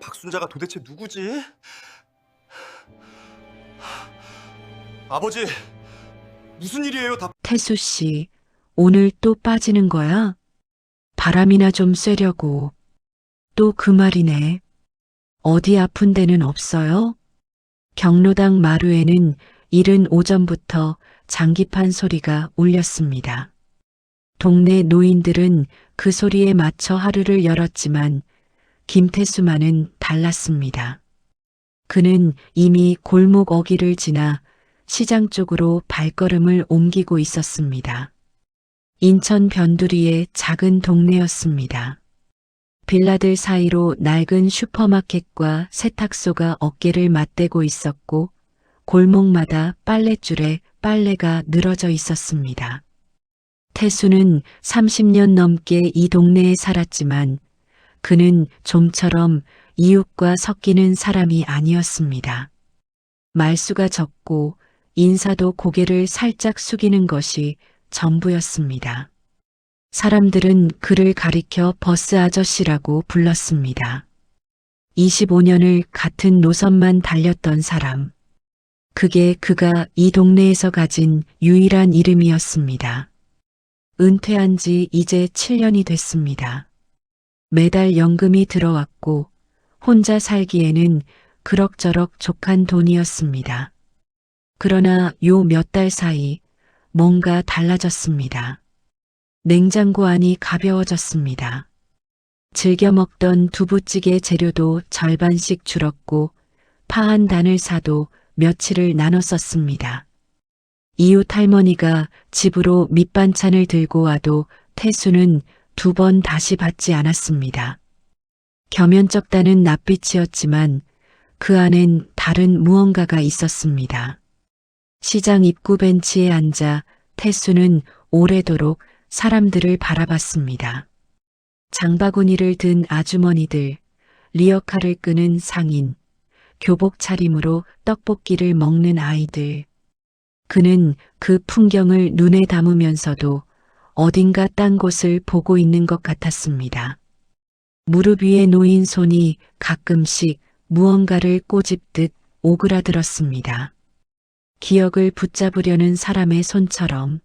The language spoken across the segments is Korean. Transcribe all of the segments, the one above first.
박순자가 도대체 누구지? 아버지, 무슨 일이에요? 태수 씨, 오늘 또 빠지는 거야? 바람이나 좀 쐬려고. 또 그 말이네. 어디 아픈 데는 없어요? 경로당 마루에는 이른 오전부터 장기판 소리가 울렸습니다. 동네 노인들은 그 소리에 맞춰 하루를 열었지만 김태수만은 달랐습니다. 그는 이미 골목 어귀를 지나 시장 쪽으로 발걸음을 옮기고 있었습니다. 인천 변두리의 작은 동네였습니다. 빌라들 사이로 낡은 슈퍼마켓과 세탁소가 어깨를 맞대고 있었고 골목마다 빨랫줄에 빨래가 늘어져 있었습니다. 태수는 30년 넘게 이 동네에 살았지만 그는 좀처럼 이웃과 섞이는 사람이 아니었습니다. 말수가 적고 인사도 고개를 살짝 숙이는 것이 전부였습니다. 사람들은 그를 가리켜 버스 아저씨라고 불렀습니다. 25년을 같은 노선만 달렸던 사람. 그게 그가 이 동네에서 가진 유일한 이름이었습니다. 은퇴한 지 이제 7년이 됐습니다. 매달 연금이 들어왔고 혼자 살기에는 그럭저럭 족한 돈이었습니다. 그러나 요 몇 달 사이 뭔가 달라졌습니다. 냉장고 안이 가벼워졌습니다. 즐겨 먹던 두부찌개 재료도 절반씩 줄었고 파 한 단을 사도 며칠을 나눠 썼습니다. 이웃 할머니가 집으로 밑반찬을 들고 와도 태수는 2번 다시 받지 않았습니다. 겸연쩍다는 낯빛이었지만 그 안엔 다른 무언가가 있었습니다. 시장 입구 벤치에 앉아 태수는 오래도록 사람들을 바라봤습니다. 장바구니를 든 아주머니들, 리어카를 끄는 상인, 교복 차림으로 떡볶이를 먹는 아이들. 그는 그 풍경을 눈에 담으면서도 어딘가 딴 곳을 보고 있는 것 같았습니다. 무릎 위에 놓인 손이 가끔씩 무언가를 꼬집듯 오그라들었습니다. 기억을 붙잡으려는 사람의 손처럼.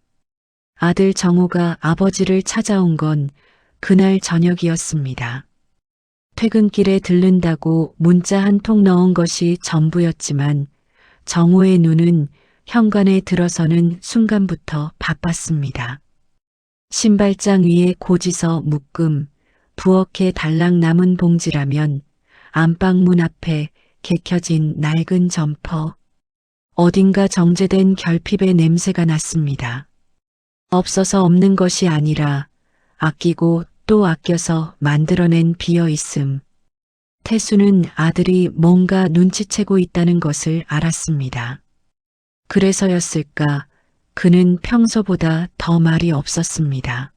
아들 정호가 아버지를 찾아온 건 그날 저녁이었습니다. 퇴근길에 들른다고 문자 한 통 넣은 것이 전부였지만 정호의 눈은 현관에 들어서는 순간부터 바빴습니다. 신발장 위에 고지서 묶음, 부엌에 달랑 남은 봉지라면 안방문 앞에 개켜진 낡은 점퍼. 어딘가 정제된 결핍의 냄새가 났습니다. 없어서 없는 것이 아니라 아끼고 또 아껴서 만들어낸 비어있음. 태수는 아들이 뭔가 눈치채고 있다는 것을 알았습니다. 그래서였을까 그는 평소보다 더 말이 없었습니다.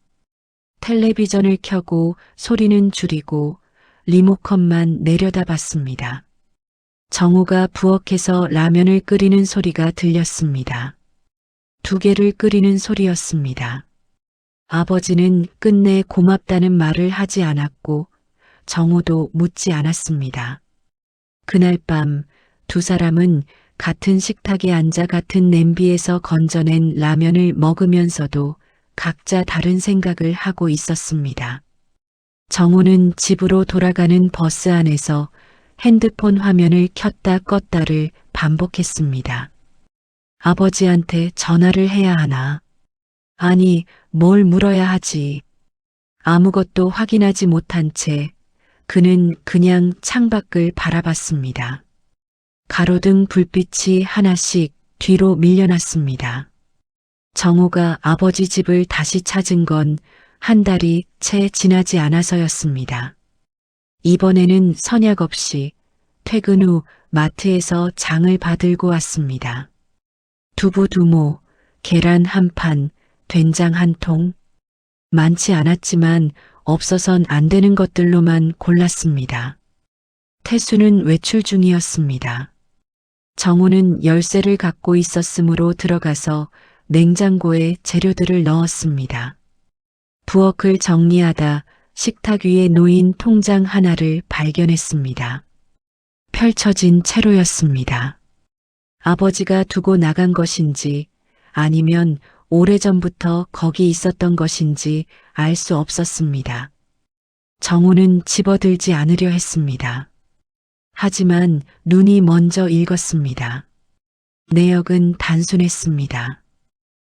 텔레비전을 켜고 소리는 줄이고 리모컨만 내려다봤습니다. 정우가 부엌에서 라면을 끓이는 소리가 들렸습니다. 2개를 끓이는 소리였습니다. 아버지는 끝내 고맙다는 말을 하지 않았고 정우도 묻지 않았습니다. 그날 밤 2사람은 같은 식탁에 앉아 같은 냄비에서 건져낸 라면을 먹으면서도 각자 다른 생각을 하고 있었습니다. 정우는 집으로 돌아가는 버스 안에서 핸드폰 화면을 켰다 껐다를 반복했습니다. 아버지한테 전화를 해야 하나? 아니, 뭘 물어야 하지? 아무것도 확인하지 못한 채 그는 그냥 창밖을 바라봤습니다. 가로등 불빛이 하나씩 뒤로 밀려났습니다. 정호가 아버지 집을 다시 찾은 건 한 달이 채 지나지 않아서였습니다. 이번에는 선약 없이 퇴근 후 마트에서 장을 받들고 왔습니다. 두부 2모, 계란 1판, 된장 1통. 많지 않았지만 없어선 안 되는 것들로만 골랐습니다. 태수는 외출 중이었습니다. 정우는 열쇠를 갖고 있었으므로 들어가서 냉장고에 재료들을 넣었습니다. 부엌을 정리하다 식탁 위에 놓인 통장 하나를 발견했습니다. 펼쳐진 채로였습니다. 아버지가 두고 나간 것인지 아니면 오래전부터 거기 있었던 것인지 알 수 없었습니다. 정호는 집어들지 않으려 했습니다. 하지만 눈이 먼저 읽었습니다. 내역은 단순했습니다.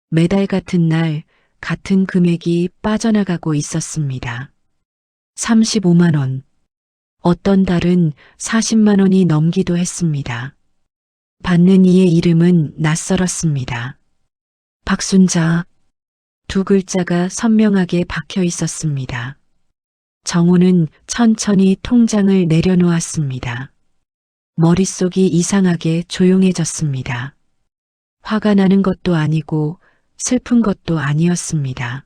매달 같은 날 같은 금액이 빠져나가고 있었습니다. 35만 원. 어떤 달은 40만 원이 넘기도 했습니다. 받는 이의 이름은 낯설었습니다. 박순자. 두 글자가 선명하게 박혀 있었습니다. 정호는 천천히 통장을 내려놓았습니다. 머릿속이 이상하게 조용해졌습니다. 화가 나는 것도 아니고 슬픈 것도 아니었습니다.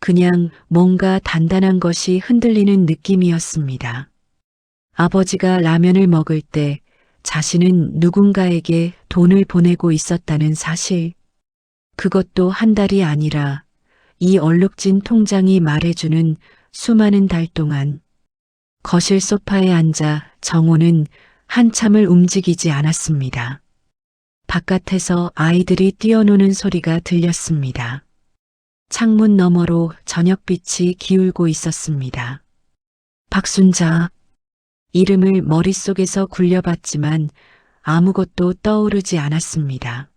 그냥 뭔가 단단한 것이 흔들리는 느낌이었습니다. 아버지가 라면을 먹을 때 자신은 누군가에게 돈을 보내고 있었다는 사실, 그것도 한 달이 아니라 이 얼룩진 통장이 말해주는 수많은 달 동안. 거실 소파에 앉아 정호는 한참을 움직이지 않았습니다. 바깥에서 아이들이 뛰어노는 소리가 들렸습니다. 창문 너머로 저녁빛이 기울고 있었습니다. 박순자. 이름을 머릿속에서 굴려봤지만 아무것도 떠오르지 않았습니다.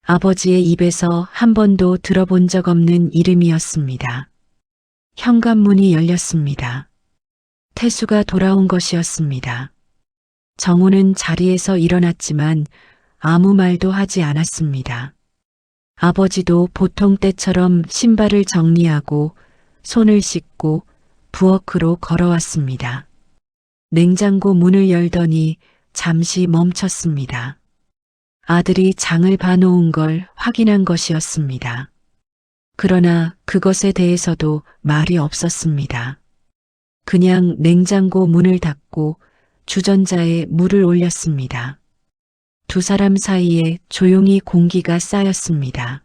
아버지의 입에서 한 번도 들어본 적 없는 이름이었습니다. 현관문이 열렸습니다. 태수가 돌아온 것이었습니다. 정호는 자리에서 일어났지만 아무 말도 하지 않았습니다. 아버지도 보통 때처럼 신발을 정리하고 손을 씻고 부엌으로 걸어왔습니다. 냉장고 문을 열더니 잠시 멈췄습니다. 아들이 장을 봐놓은 걸 확인한 것이었습니다. 그러나 그것에 대해서도 말이 없었습니다. 그냥 냉장고 문을 닫고 주전자에 물을 올렸습니다. 두 사람 사이에 조용히 공기가 쌓였습니다.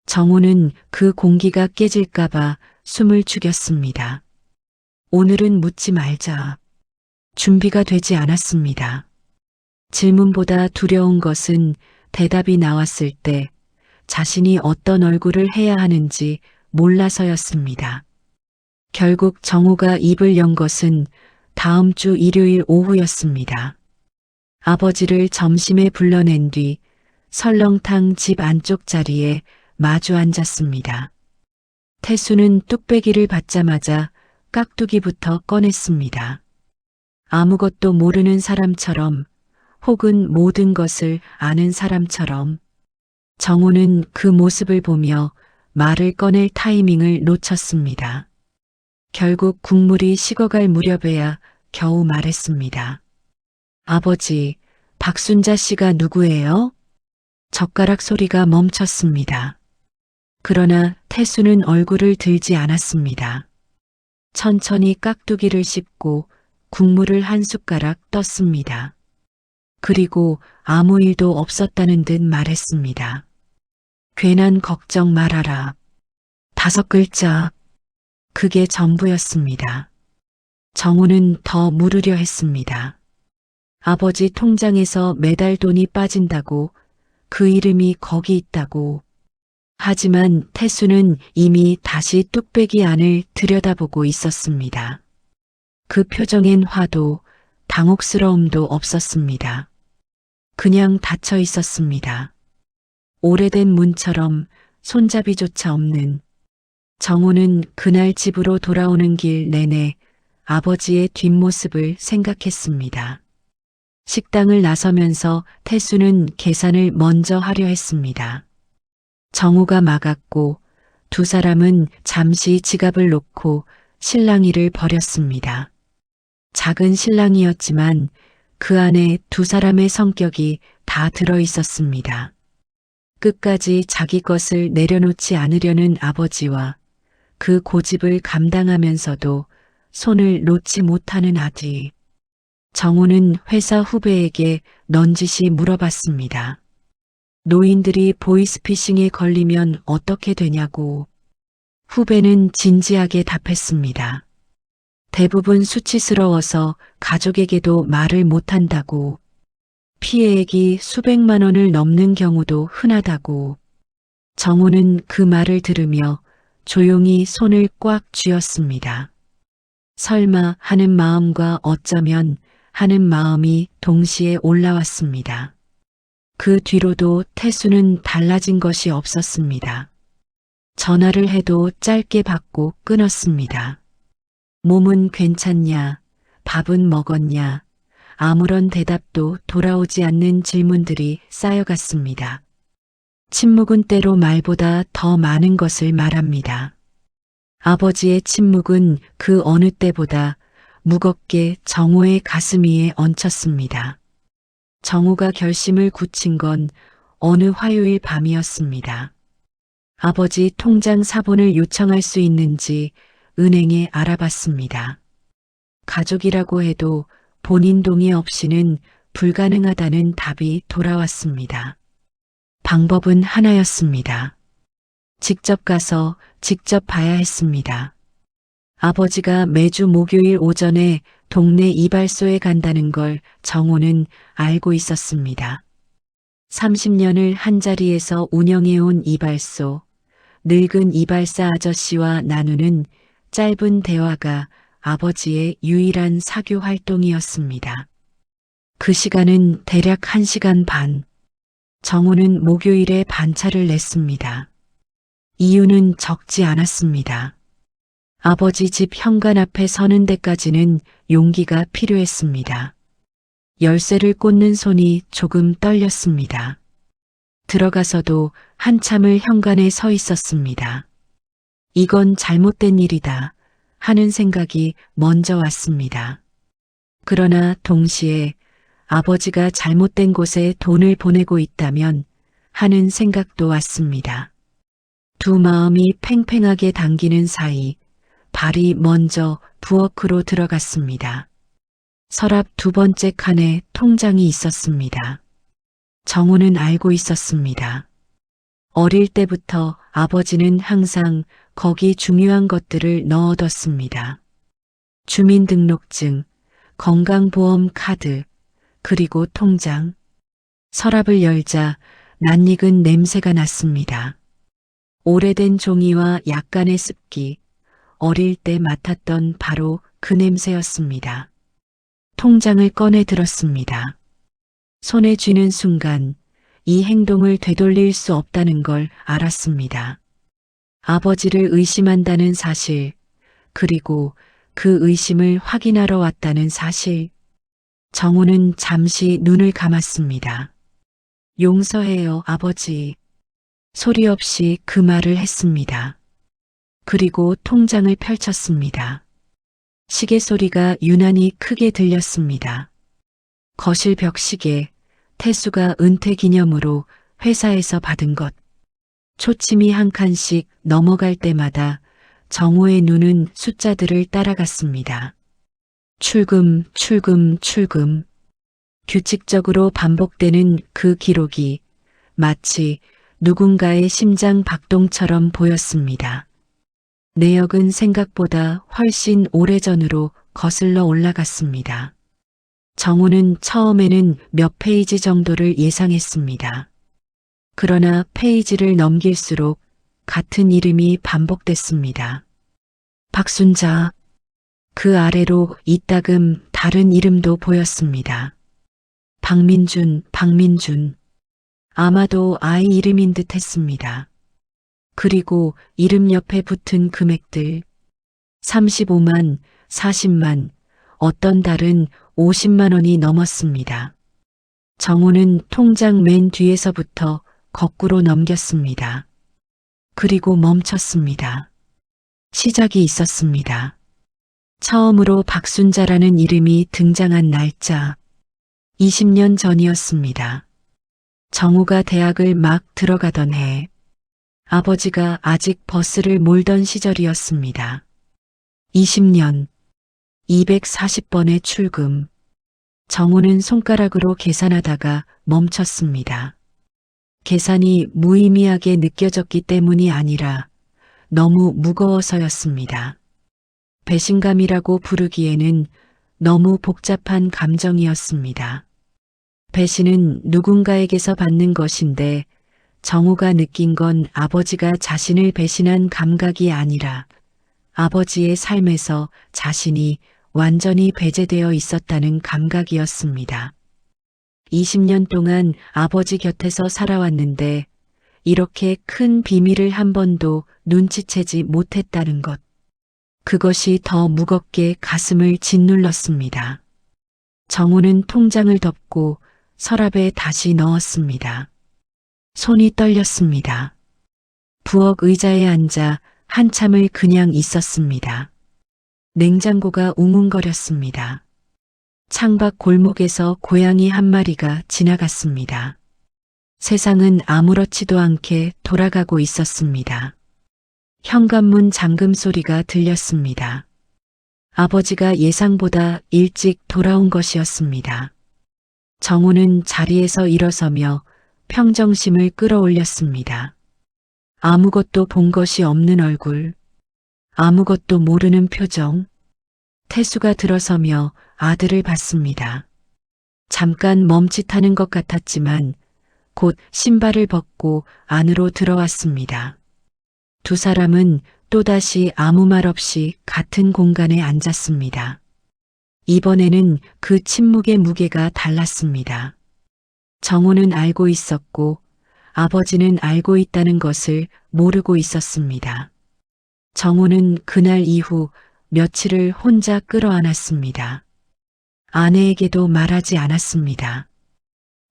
정호는 그 공기가 깨질까봐 숨을 죽였습니다. 오늘은 묻지 말자. 준비가 되지 않았습니다. 질문보다 두려운 것은 대답이 나왔을 때 자신이 어떤 얼굴을 해야 하는지 몰라서였습니다. 결국 정호가 입을 연 것은 다음 주 일요일 오후였습니다. 아버지를 점심에 불러낸 뒤 설렁탕 집 안쪽 자리에 마주 앉았습니다. 태수는 뚝배기를 받자마자 깍두기부터 꺼냈습니다. 아무것도 모르는 사람처럼 혹은 모든 것을 아는 사람처럼. 정호는 그 모습을 보며 말을 꺼낼 타이밍을 놓쳤습니다. 결국 국물이 식어갈 무렵에야 겨우 말했습니다. 아버지, 박순자 씨가 누구예요? 젓가락 소리가 멈췄습니다. 그러나 태수는 얼굴을 들지 않았습니다. 천천히 깍두기를 씹고 국물을 한 숟가락 떴습니다. 그리고 아무 일도 없었다는 듯 말했습니다. 괜한 걱정 말아라. 5글자. 그게 전부였습니다. 정호는 더 물으려 했습니다. 아버지 통장에서 매달 돈이 빠진다고, 그 이름이 거기 있다고. 하지만 태수는 이미 다시 뚝배기 안을 들여다보고 있었습니다. 그 표정엔 화도 당혹스러움도 없었습니다. 그냥 닫혀 있었습니다. 오래된 문처럼 손잡이조차 없는. 정호는 그날 집으로 돌아오는 길 내내 아버지의 뒷모습을 생각했습니다. 식당을 나서면서 태수는 계산을 먼저 하려 했습니다. 정호가 막았고 두 사람은 잠시 지갑을 놓고 실랑이를 벌였습니다. 작은 실랑이였지만 그 안에 두 사람의 성격이 다 들어 있었습니다. 끝까지 자기 것을 내려놓지 않으려는 아버지와 그 고집을 감당하면서도 손을 놓지 못하는 아들. 정호는 회사 후배에게 넌지시 물어봤습니다. 노인들이 보이스피싱에 걸리면 어떻게 되냐고. 후배는 진지하게 답했습니다. 대부분 수치스러워서 가족에게도 말을 못한다고. 피해액이 수백만 원을 넘는 경우도 흔하다고. 정우는 그 말을 들으며 조용히 손을 꽉 쥐었습니다. 설마 하는 마음과 어쩌면 하는 마음이 동시에 올라왔습니다. 그 뒤로도 태수는 달라진 것이 없었습니다. 전화를 해도 짧게 받고 끊었습니다. 몸은 괜찮냐? 밥은 먹었냐? 아무런 대답도 돌아오지 않는 질문들이 쌓여갔습니다. 침묵은 때로 말보다 더 많은 것을 말합니다. 아버지의 침묵은 그 어느 때보다 무겁게 정우의 가슴 위에 얹혔습니다. 정우가 결심을 굳힌 건 어느 화요일 밤이었습니다. 아버지 통장 사본을 요청할 수 있는지 은행에 알아봤습니다. 가족이라고 해도 본인 동의 없이는 불가능하다는 답이 돌아왔습니다. 방법은 하나였습니다. 직접 가서 직접 봐야 했습니다. 아버지가 매주 목요일 오전에 동네 이발소에 간다는 걸 정우는 알고 있었습니다. 30년을 한자리에서 운영해온 이발소, 늙은 이발사 아저씨와 나누는 짧은 대화가 아버지의 유일한 사교 활동이었습니다. 그 시간은 대략 1시간 반. 정우는 목요일에 반차를 냈습니다. 이유는 적지 않았습니다. 아버지 집 현관 앞에 서는 데까지는 용기가 필요했습니다. 열쇠를 꽂는 손이 조금 떨렸습니다. 들어가서도 한참을 현관에 서 있었습니다. 이건 잘못된 일이다 하는 생각이 먼저 왔습니다. 그러나 동시에 아버지가 잘못된 곳에 돈을 보내고 있다면 하는 생각도 왔습니다. 두 마음이 팽팽하게 당기는 사이 발이 먼저 부엌으로 들어갔습니다. 서랍 두 번째 칸에 통장이 있었습니다. 정우는 알고 있었습니다. 어릴 때부터 아버지는 항상 거기 중요한 것들을 넣어뒀습니다. 주민등록증, 건강보험 카드, 그리고 통장. 서랍을 열자 낯익은 냄새가 났습니다. 오래된 종이와 약간의 습기, 어릴 때 맡았던 바로 그 냄새였습니다. 통장을 꺼내 들었습니다. 손에 쥐는 순간 이 행동을 되돌릴 수 없다는 걸 알았습니다. 아버지를 의심한다는 사실, 그리고 그 의심을 확인하러 왔다는 사실. 정우는 잠시 눈을 감았습니다. 용서해요, 아버지. 소리 없이 그 말을 했습니다. 그리고 통장을 펼쳤습니다. 시계 소리가 유난히 크게 들렸습니다. 거실 벽시계, 태수가 은퇴 기념으로 회사에서 받은 것. 초침이 한 칸씩 넘어갈 때마다 정우의 눈은 숫자들을 따라갔습니다. 출금, 출금, 출금. 규칙적으로 반복되는 그 기록이 마치 누군가의 심장 박동처럼 보였습니다. 내역은 생각보다 훨씬 오래전으로 거슬러 올라갔습니다. 정우는 처음에는 몇 페이지 정도를 예상했습니다. 그러나 페이지를 넘길수록 같은 이름이 반복됐습니다. 박순자. 그 아래로 이따금 다른 이름도 보였습니다. 박민준, 박민준. 아마도 아이 이름인 듯 했습니다. 그리고 이름 옆에 붙은 금액들. 35만, 40만, 어떤 달은 50만 원이 넘었습니다. 정우는 통장 맨 뒤에서부터 거꾸로 넘겼습니다. 그리고 멈췄습니다. 시작이 있었습니다. 처음으로 박순자라는 이름이 등장한 날짜. 20년 전이었습니다. 정우가 대학을 막 들어가던 해. 아버지가 아직 버스를 몰던 시절이었습니다. 20년, 240번의 출금. 정우는 손가락으로 계산하다가 멈췄습니다. 계산이 무의미하게 느껴졌기 때문이 아니라 너무 무거워서였습니다. 배신감이라고 부르기에는 너무 복잡한 감정이었습니다. 배신은 누군가에게서 받는 것인데 정우가 느낀 건 아버지가 자신을 배신한 감각이 아니라 아버지의 삶에서 자신이 완전히 배제되어 있었다는 감각이었습니다. 20년 동안 아버지 곁에서 살아왔는데 이렇게 큰 비밀을 한 번도 눈치채지 못했다는 것. 그것이 더 무겁게 가슴을 짓눌렀습니다. 정우는 통장을 덮고 서랍에 다시 넣었습니다. 손이 떨렸습니다. 부엌 의자에 앉아 한참을 그냥 있었습니다. 냉장고가 웅웅거렸습니다. 창밖 골목에서 고양이 한 마리가 지나갔습니다. 세상은 아무렇지도 않게 돌아가고 있었습니다. 현관문 잠금 소리가 들렸습니다. 아버지가 예상보다 일찍 돌아온 것이었습니다. 정우는 자리에서 일어서며 평정심을 끌어올렸습니다. 아무것도 본 것이 없는 얼굴, 아무것도 모르는 표정. 태수가 들어서며 아들을 봤습니다. 잠깐 멈칫하는 것 같았지만 곧 신발을 벗고 안으로 들어왔습니다. 두 사람은 또다시 아무 말 없이 같은 공간에 앉았습니다. 이번에는 그 침묵의 무게가 달랐습니다. 정우는 알고 있었고 아버지는 알고 있다는 것을 모르고 있었습니다. 정우는 그날 이후 며칠을 혼자 끌어안았습니다. 아내에게도 말하지 않았습니다.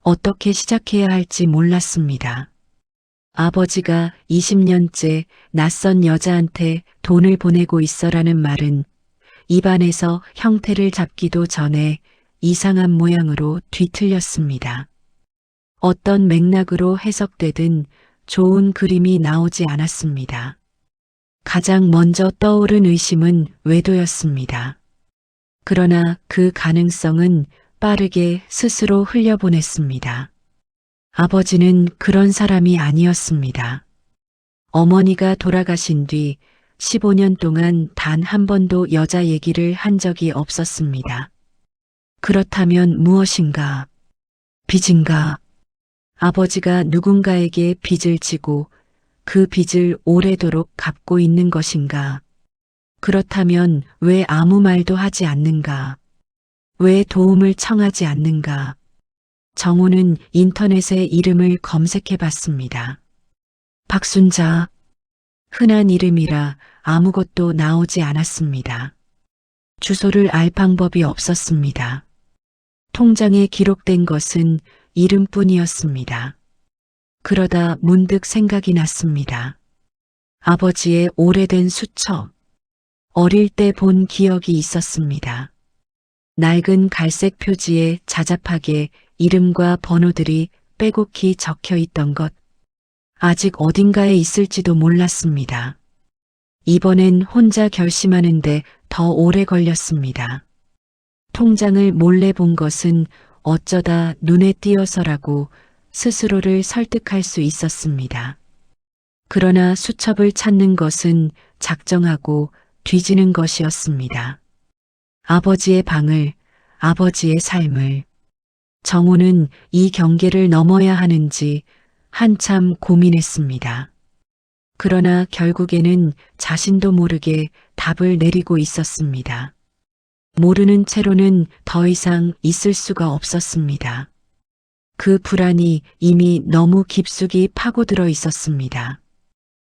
어떻게 시작해야 할지 몰랐습니다. 아버지가 20년째 낯선 여자한테 돈을 보내고 있어라는 말은 입안에서 형태를 잡기도 전에 이상한 모양으로 뒤틀렸습니다. 어떤 맥락으로 해석되든 좋은 그림이 나오지 않았습니다. 가장 먼저 떠오른 의심은 외도였습니다. 그러나 그 가능성은 빠르게 스스로 흘려보냈습니다. 아버지는 그런 사람이 아니었습니다. 어머니가 돌아가신 뒤 15년 동안 단 한 번도 여자 얘기를 한 적이 없었습니다. 그렇다면 무엇인가? 빚인가? 아버지가 누군가에게 빚을 지고 그 빚을 오래도록 갚고 있는 것인가? 그렇다면 왜 아무 말도 하지 않는가? 왜 도움을 청하지 않는가? 정우는 인터넷에 이름을 검색해 봤습니다. 박순자. 흔한 이름이라 아무것도 나오지 않았습니다. 주소를 알 방법이 없었습니다. 통장에 기록된 것은 이름뿐이었습니다. 그러다 문득 생각이 났습니다. 아버지의 오래된 수첩. 어릴 때 본 기억이 있었습니다. 낡은 갈색 표지에 자잡하게 이름과 번호들이 빼곡히 적혀 있던 것. 아직 어딘가에 있을지도 몰랐습니다. 이번엔 혼자 결심하는데 더 오래 걸렸습니다. 통장을 몰래 본 것은 어쩌다 눈에 띄어서라고 스스로를 설득할 수 있었습니다. 그러나 수첩을 찾는 것은 작정하고 뒤지는 것이었습니다. 아버지의 방을, 아버지의 삶을. 정우는 이 경계를 넘어야 하는지 한참 고민했습니다. 그러나 결국에는 자신도 모르게 답을 내리고 있었습니다. 모르는 채로는 더 이상 있을 수가 없었습니다. 그 불안이 이미 너무 깊숙이 파고들어 있었습니다.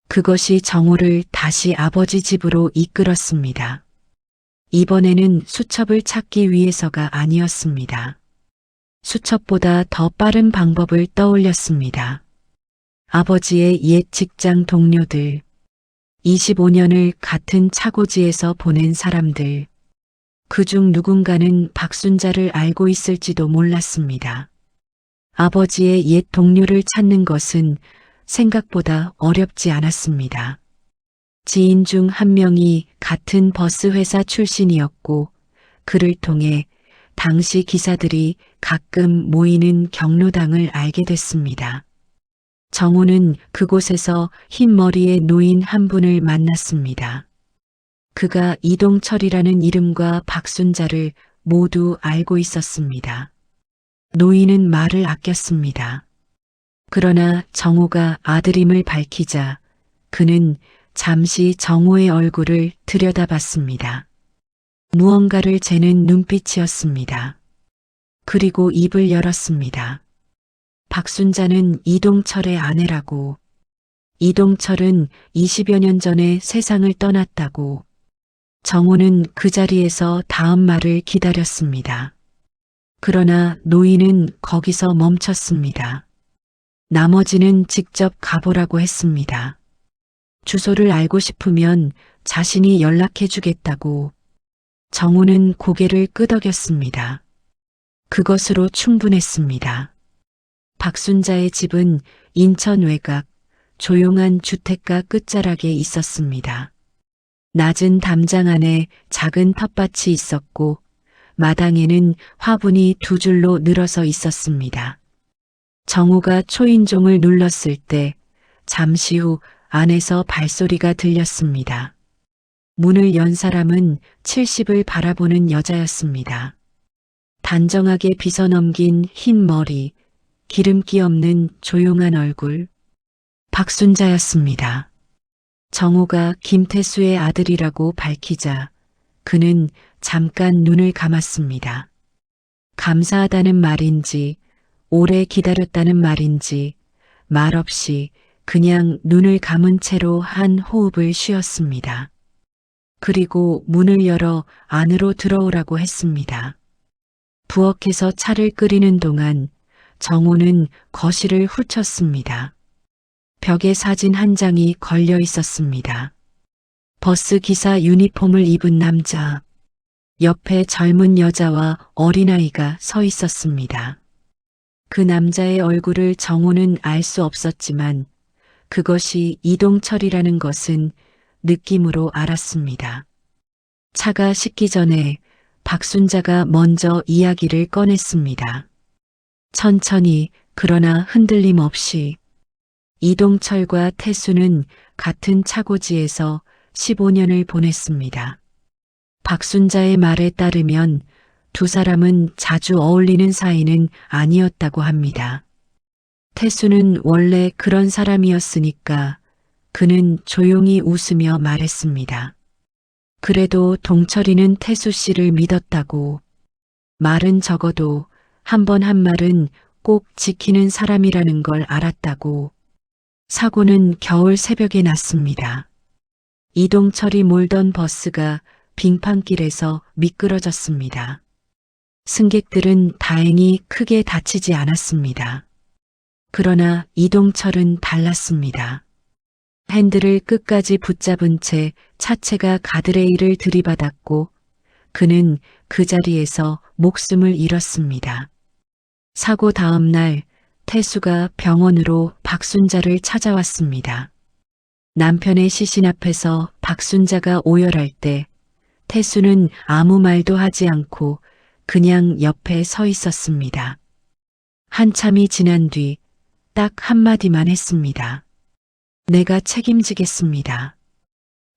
그것이 정우를 다시 아버지 집으로 이끌었습니다. 이번에는 수첩을 찾기 위해서가 아니었습니다. 수첩보다 더 빠른 방법을 떠올렸습니다. 아버지의 옛 직장 동료들, 25년을 같은 차고지에서 보낸 사람들, 그중 누군가는 박순자를 알고 있을지도 몰랐습니다. 아버지의 옛 동료를 찾는 것은 생각보다 어렵지 않았습니다. 지인 중 한 명이 같은 버스 회사 출신이었고 그를 통해 당시 기사들이 가끔 모이는 경로당을 알게 됐습니다. 정우는 그곳에서 흰 머리의 노인 한 분을 만났습니다. 그가 이동철이라는 이름과 박순자를 모두 알고 있었습니다. 노인은 말을 아꼈습니다. 그러나 정호가 아들임을 밝히자 그는 잠시 정호의 얼굴을 들여다봤습니다. 무언가를 재는 눈빛이었습니다. 그리고 입을 열었습니다. 박순자는 이동철의 아내라고, 이동철은 20여 년 전에 세상을 떠났다고. 정호는 그 자리에서 다음 말을 기다렸습니다. 그러나 노인은 거기서 멈췄습니다. 나머지는 직접 가보라고 했습니다. 주소를 알고 싶으면 자신이 연락해 주겠다고. 정호는 고개를 끄덕였습니다. 그것으로 충분했습니다. 박순자의 집은 인천 외곽 조용한 주택가 끝자락에 있었습니다. 낮은 담장 안에 작은 텃밭이 있었고 마당에는 화분이 두 줄로 늘어서 있었습니다. 정호가 초인종을 눌렀을 때 잠시 후 안에서 발소리가 들렸습니다. 문을 연 사람은 70을 바라보는 여자였습니다. 단정하게 빗어넘긴 흰 머리, 기름기 없는 조용한 얼굴, 박순자였습니다. 정호가 김태수의 아들이라고 밝히자 그는 잠깐 눈을 감았습니다. 감사하다는 말인지 오래 기다렸다는 말인지 말없이 그냥 눈을 감은 채로 한 호흡을 쉬었습니다. 그리고 문을 열어 안으로 들어오라고 했습니다. 부엌에서 차를 끓이는 동안 정호는 거실을 훑었습니다. 벽에 사진 한 장이 걸려 있었습니다. 버스 기사 유니폼을 입은 남자, 옆에 젊은 여자와 어린아이가 서 있었습니다. 그 남자의 얼굴을 정호는 알 수 없었지만 그것이 이동철이라는 것은 느낌으로 알았습니다. 차가 식기 전에 박순자가 먼저 이야기를 꺼냈습니다. 천천히 그러나 흔들림 없이 이동철과 태수는 같은 차고지에서 15년을 보냈습니다. 박순자의 말에 따르면 두 사람은 자주 어울리는 사이는 아니었다고 합니다. 태수는 원래 그런 사람이었으니까 그는 조용히 웃으며 말했습니다. 그래도 동철이는 태수 씨를 믿었다고. 말은 적어도 한 번 한 말은 꼭 지키는 사람이라는 걸 알았다고. 사고는 겨울 새벽에 났습니다. 이동철이 몰던 버스가 빙판길에서 미끄러졌습니다. 승객들은 다행히 크게 다치지 않았습니다. 그러나 이동철은 달랐습니다. 핸들을 끝까지 붙잡은 채 차체가 가드레일을 들이받았고 그는 그 자리에서 목숨을 잃었습니다. 사고 다음 날 태수가 병원으로 박순자를 찾아왔습니다. 남편의 시신 앞에서 박순자가 오열할 때 태수는 아무 말도 하지 않고 그냥 옆에 서 있었습니다. 한참이 지난 뒤 딱 한마디만 했습니다. 내가 책임지겠습니다.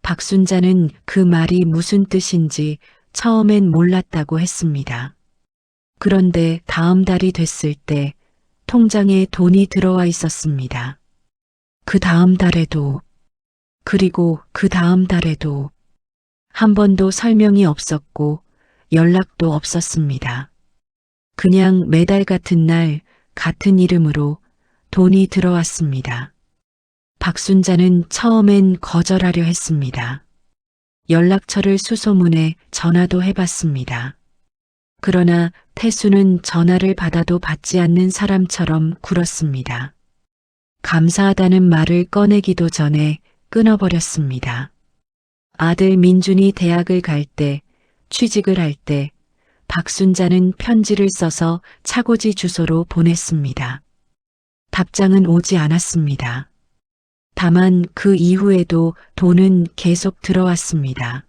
박순자는 그 말이 무슨 뜻인지 처음엔 몰랐다고 했습니다. 그런데 다음 달이 됐을 때 통장에 돈이 들어와 있었습니다. 그 다음 달에도, 그리고 그 다음 달에도 한 번도 설명이 없었고 연락도 없었습니다. 그냥 매달 같은 날 같은 이름으로 돈이 들어왔습니다. 박순자는 처음엔 거절하려 했습니다. 연락처를 수소문해 전화도 해봤습니다. 그러나 태수는 전화를 받아도 받지 않는 사람처럼 굴었습니다. 감사하다는 말을 꺼내기도 전에 끊어버렸습니다. 아들 민준이 대학을 갈 때, 취직을 할 때 박순자는 편지를 써서 차고지 주소로 보냈습니다. 답장은 오지 않았습니다. 다만 그 이후에도 돈은 계속 들어왔습니다.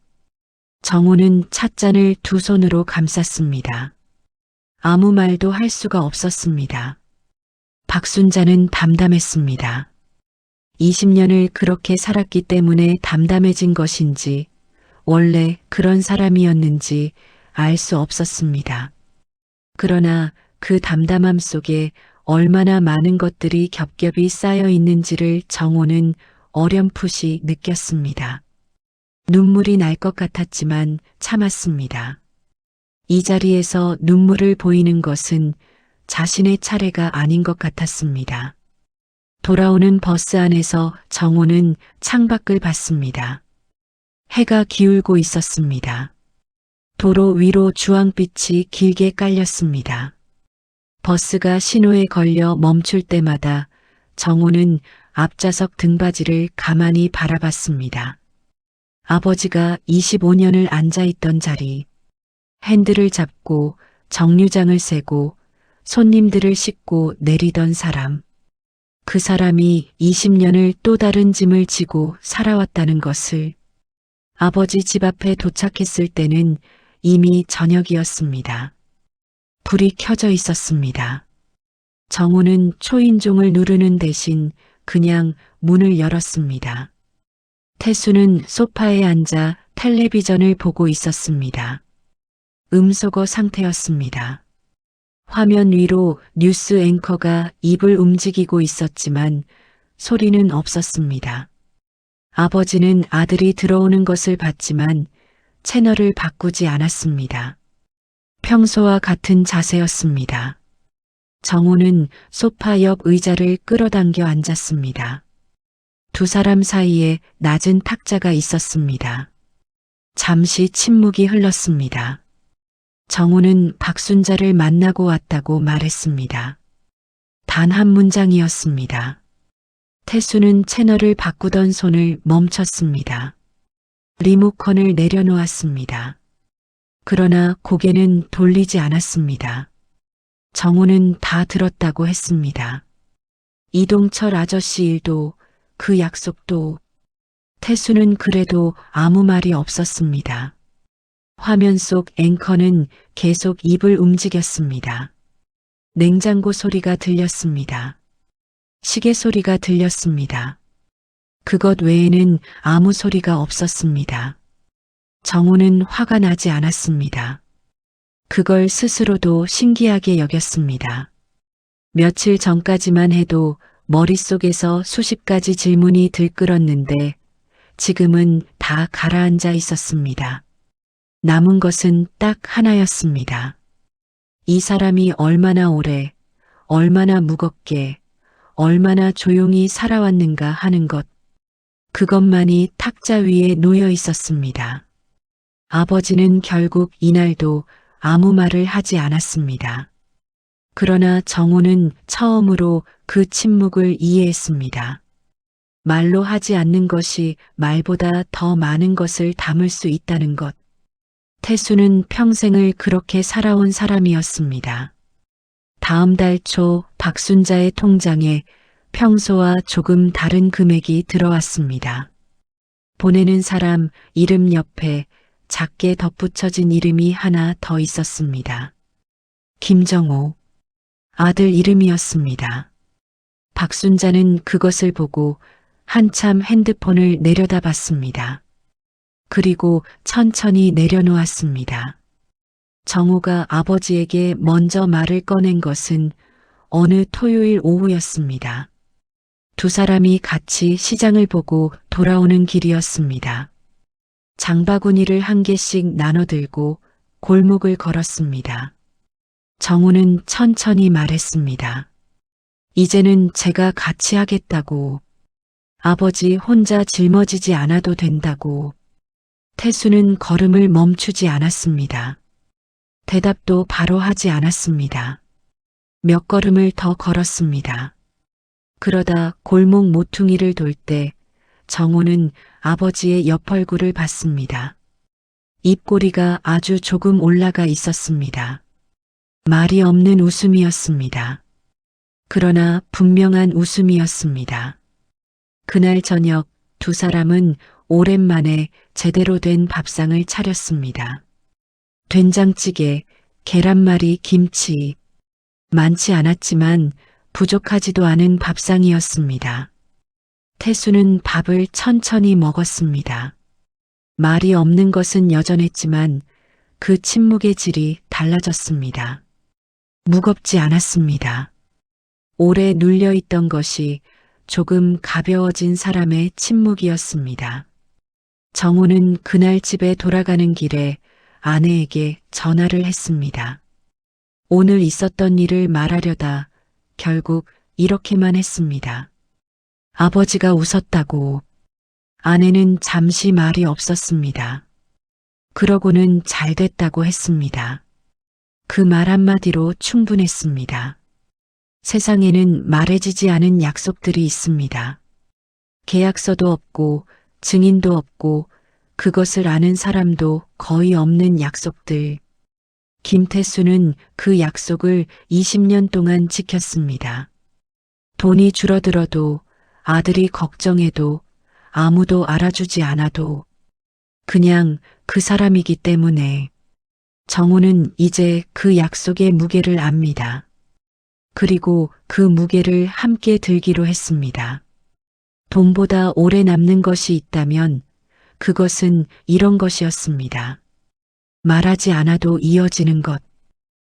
정호는 찻잔을 두 손으로 감쌌습니다. 아무 말도 할 수가 없었습니다. 박순자는 담담했습니다. 20년을 그렇게 살았기 때문에 담담해진 것인지 원래 그런 사람이었는지 알 수 없었습니다. 그러나 그 담담함 속에 얼마나 많은 것들이 겹겹이 쌓여 있는지를 정호는 어렴풋이 느꼈습니다. 눈물이 날 것 같았지만 참았습니다. 이 자리에서 눈물을 보이는 것은 자신의 차례가 아닌 것 같았습니다. 돌아오는 버스 안에서 정호는 창밖을 봤습니다. 해가 기울고 있었습니다. 도로 위로 주황빛이 길게 깔렸습니다. 버스가 신호에 걸려 멈출 때마다 정호는 앞좌석 등받이를 가만히 바라봤습니다. 아버지가 25년을 앉아있던 자리, 핸들을 잡고 정류장을 세고 손님들을 싣고 내리던 사람, 그 사람이 20년을 또 다른 짐을 지고 살아왔다는 것을 아버지 집 앞에 도착했을 때는 이미 저녁이었습니다. 불이 켜져 있었습니다. 정호는 초인종을 누르는 대신 그냥 문을 열었습니다. 태수는 소파에 앉아 텔레비전을 보고 있었습니다. 음소거 상태였습니다. 화면 위로 뉴스 앵커가 입을 움직이고 있었지만 소리는 없었습니다. 아버지는 아들이 들어오는 것을 봤지만 채널을 바꾸지 않았습니다. 평소와 같은 자세였습니다. 정호는 소파 옆 의자를 끌어당겨 앉았습니다. 두 사람 사이에 낮은 탁자가 있었습니다. 잠시 침묵이 흘렀습니다. 정호는 박순자를 만나고 왔다고 말했습니다. 단 한 문장이었습니다. 태수는 채널을 바꾸던 손을 멈췄습니다. 리모컨을 내려놓았습니다. 그러나 고개는 돌리지 않았습니다. 정호는 다 들었다고 했습니다. 이동철 아저씨 일도 그 약속도. 태수는 그래도 아무 말이 없었습니다. 화면 속 앵커는 계속 입을 움직였습니다. 냉장고 소리가 들렸습니다. 시계 소리가 들렸습니다. 그것 외에는 아무 소리가 없었습니다. 정호는 화가 나지 않았습니다. 그걸 스스로도 신기하게 여겼습니다. 며칠 전까지만 해도 머릿속에서 수십 가지 질문이 들끓었는데 지금은 다 가라앉아 있었습니다. 남은 것은 딱 하나였습니다. 이 사람이 얼마나 오래, 얼마나 무겁게, 얼마나 조용히 살아왔는가 하는 것. 그것만이 탁자 위에 놓여 있었습니다. 아버지는 결국 이날도 아무 말을 하지 않았습니다. 그러나 정호는 처음으로 그 침묵을 이해했습니다. 말로 하지 않는 것이 말보다 더 많은 것을 담을 수 있다는 것. 태수는 평생을 그렇게 살아온 사람이었습니다. 다음 달 초 박순자의 통장에 평소와 조금 다른 금액이 들어왔습니다. 보내는 사람 이름 옆에 작게 덧붙여진 이름이 하나 더 있었습니다. 김정호. 아들 이름이었습니다. 박순자는 그것을 보고 한참 핸드폰을 내려다봤습니다. 그리고 천천히 내려놓았습니다. 정호가 아버지에게 먼저 말을 꺼낸 것은 어느 토요일 오후였습니다. 두 사람이 같이 시장을 보고 돌아오는 길이었습니다. 장바구니를 한 개씩 나눠들고 골목을 걸었습니다. 정호는 천천히 말했습니다. 이제는 제가 같이 하겠다고. 아버지 혼자 짊어지지 않아도 된다고. 태수는 걸음을 멈추지 않았습니다. 대답도 바로 하지 않았습니다. 몇 걸음을 더 걸었습니다. 그러다 골목 모퉁이를 돌 때 정호는 아버지의 옆 얼굴을 봤습니다. 입꼬리가 아주 조금 올라가 있었습니다. 말이 없는 웃음이었습니다. 그러나 분명한 웃음이었습니다. 그날 저녁 두 사람은 오랜만에 제대로 된 밥상을 차렸습니다. 된장찌개, 계란말이, 김치. 많지 않았지만 부족하지도 않은 밥상이었습니다. 태수는 밥을 천천히 먹었습니다. 말이 없는 것은 여전했지만 그 침묵의 질이 달라졌습니다. 무겁지 않았습니다. 오래 눌려있던 것이 조금 가벼워진 사람의 침묵이었습니다. 정호는 그날 집에 돌아가는 길에 아내에게 전화를 했습니다. 오늘 있었던 일을 말하려다 결국 이렇게만 했습니다. 아버지가 웃었다고. 아내는 잠시 말이 없었습니다. 그러고는 잘 됐다고 했습니다. 그 말 한마디로 충분했습니다. 세상에는 말해지지 않은 약속들이 있습니다. 계약서도 없고 증인도 없고 그것을 아는 사람도 거의 없는 약속들. 김태수는 그 약속을 20년 동안 지켰습니다. 돈이 줄어들어도 아들이 걱정해도 아무도 알아주지 않아도 그냥 그 사람이기 때문에 정우는 이제 그 약속의 무게를 압니다. 그리고 그 무게를 함께 들기로 했습니다. 돈보다 오래 남는 것이 있다면 그것은 이런 것이었습니다. 말하지 않아도 이어지는 것.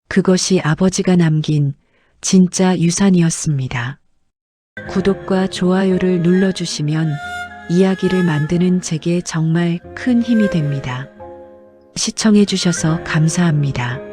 그것이 아버지가 남긴 진짜 유산이었습니다. 구독과 좋아요를 눌러주시면 이야기를 만드는 제게 정말 큰 힘이 됩니다. 시청해주셔서 감사합니다.